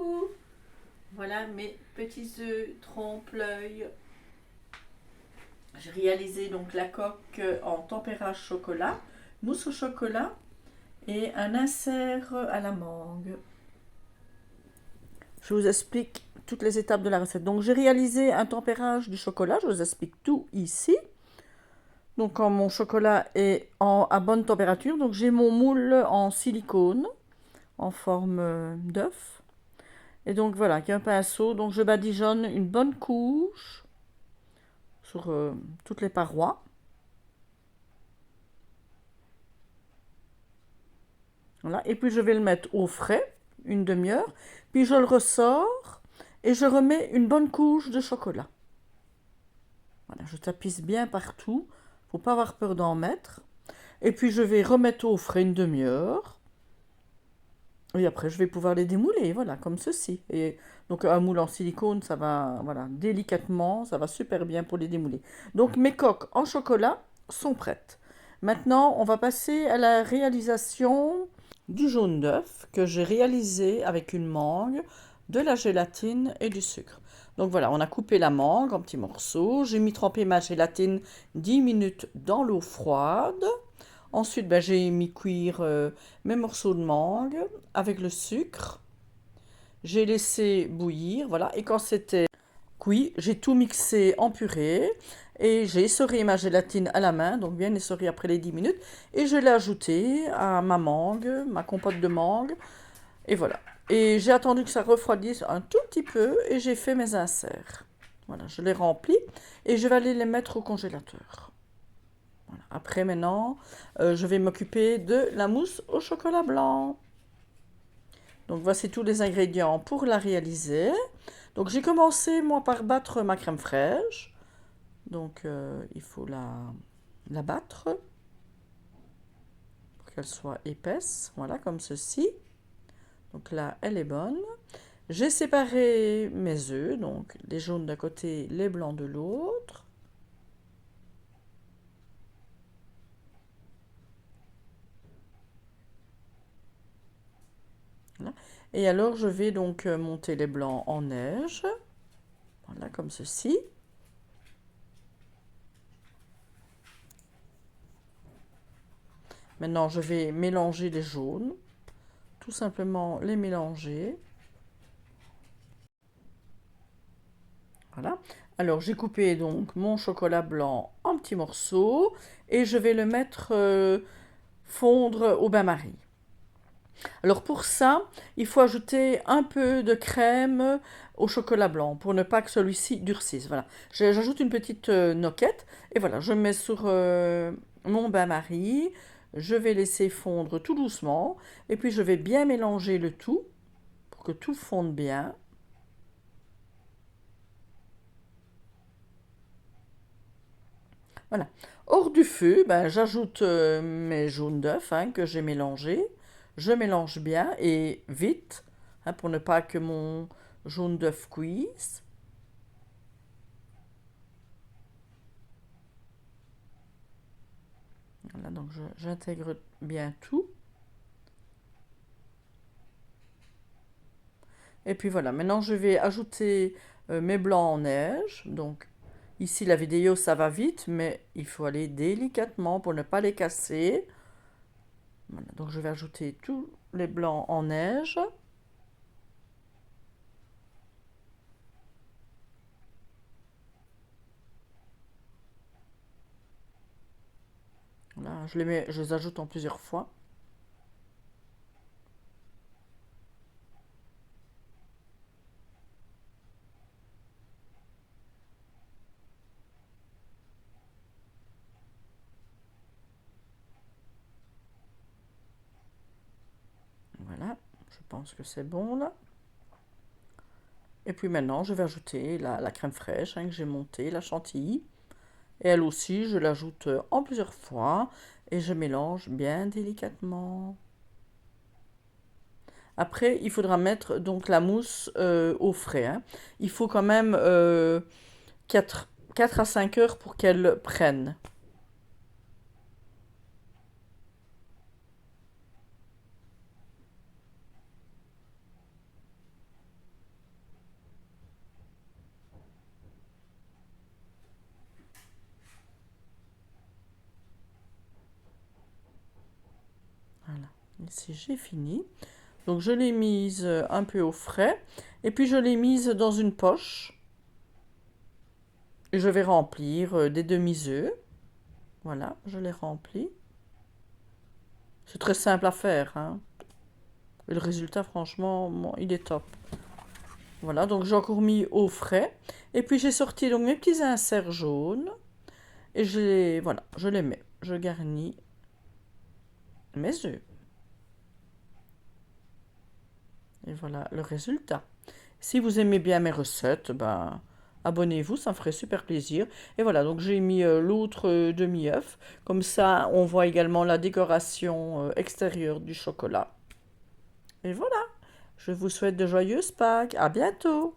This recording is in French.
Coucou! Voilà mes petits œufs trompe-l'œil. J'ai réalisé donc la coque en tempéra chocolat, mousse au chocolat et un insert à la mangue. Je vous explique toutes les étapes de la recette. Donc j'ai réalisé un tempérage du chocolat, je vous explique tout ici. Donc quand mon chocolat est à bonne température, donc j'ai mon moule en silicone en forme d'œuf. Et donc voilà, avec un pinceau, donc je badigeonne une bonne couche sur toutes les parois. Voilà, et puis je vais le mettre au frais, une demi-heure, puis je le ressors et je remets une bonne couche de chocolat. Voilà, je tapisse bien partout, faut pas avoir peur d'en mettre. Et puis je vais remettre au frais une demi-heure. Et après, je vais pouvoir les démouler, voilà, comme ceci. Et donc, un moule en silicone, ça va, voilà, délicatement, ça va super bien pour les démouler. Donc, mes coques en chocolat sont prêtes. Maintenant, on va passer à la réalisation du jaune d'œuf que j'ai réalisé avec une mangue, de la gélatine et du sucre. Donc voilà, on a coupé la mangue en petits morceaux. J'ai mis tremper ma gélatine 10 minutes dans l'eau froide. Ensuite, j'ai mis cuire mes morceaux de mangue avec le sucre. J'ai laissé bouillir, voilà. Et quand c'était cuit, j'ai tout mixé en purée. Et j'ai essoré ma gélatine à la main, donc bien essoré après les 10 minutes. Et je l'ai ajouté à ma mangue, ma compote de mangue. Et voilà. Et j'ai attendu que ça refroidisse un tout petit peu et j'ai fait mes inserts. Voilà, je les remplis et je vais aller les mettre au congélateur. Voilà. Après, maintenant, je vais m'occuper de la mousse au chocolat blanc. Donc, voici tous les ingrédients pour la réaliser. Donc, j'ai commencé, moi, par battre ma crème fraîche. Donc, il faut la battre pour qu'elle soit épaisse. Voilà, comme ceci. Donc là, elle est bonne. J'ai séparé mes œufs, donc les jaunes d'un côté, les blancs de l'autre. Voilà. Et alors, je vais donc monter les blancs en neige. Voilà, comme ceci. Maintenant, je vais mélanger les jaunes. Tout simplement les mélanger. Voilà. Alors, j'ai coupé donc mon chocolat blanc en petits morceaux et je vais le mettre fondre au bain-marie. Alors pour ça, il faut ajouter un peu de crème au chocolat blanc pour ne pas que celui-ci durcisse. Voilà. J'ajoute une petite noquette et voilà, je mets sur mon bain-marie. Je vais laisser fondre tout doucement et puis je vais bien mélanger le tout pour que tout fonde bien. Voilà. Hors du feu, j'ajoute mes jaunes d'œufs que j'ai mélangés. Je mélange bien et vite pour ne pas que mon jaune d'œuf cuise. Voilà, donc j'intègre bien tout. Et puis voilà, maintenant je vais ajouter mes blancs en neige. Donc ici la vidéo ça va vite, mais il faut aller délicatement pour ne pas les casser. Voilà, donc je vais ajouter tous les blancs en neige. Voilà, je les ajoute en plusieurs fois. Voilà, je pense que c'est bon là. Et puis maintenant, je vais ajouter la crème fraîche que j'ai montée, la chantilly. Et elle aussi, je l'ajoute en plusieurs fois et je mélange bien délicatement. Après, il faudra mettre donc la mousse au frais. Il faut quand même 4 à 5 heures pour qu'elle prenne. Ici, j'ai fini. Donc, je l'ai mise un peu au frais. Et puis, je l'ai mise dans une poche. Et je vais remplir des demi-œufs. Voilà, je les remplis. C'est très simple à faire, hein. Et le résultat, franchement, bon, il est top. Voilà, donc j'ai encore mis au frais. Et puis j'ai sorti donc mes petits inserts jaunes. Et voilà, je les mets. Je garnis mes œufs. Et voilà le résultat. Si vous aimez bien mes recettes, ben, abonnez-vous, ça me ferait super plaisir. Et voilà, donc j'ai mis l'autre demi-œuf. Comme ça, on voit également la décoration extérieure du chocolat. Et voilà, je vous souhaite de joyeuses Pâques. À bientôt!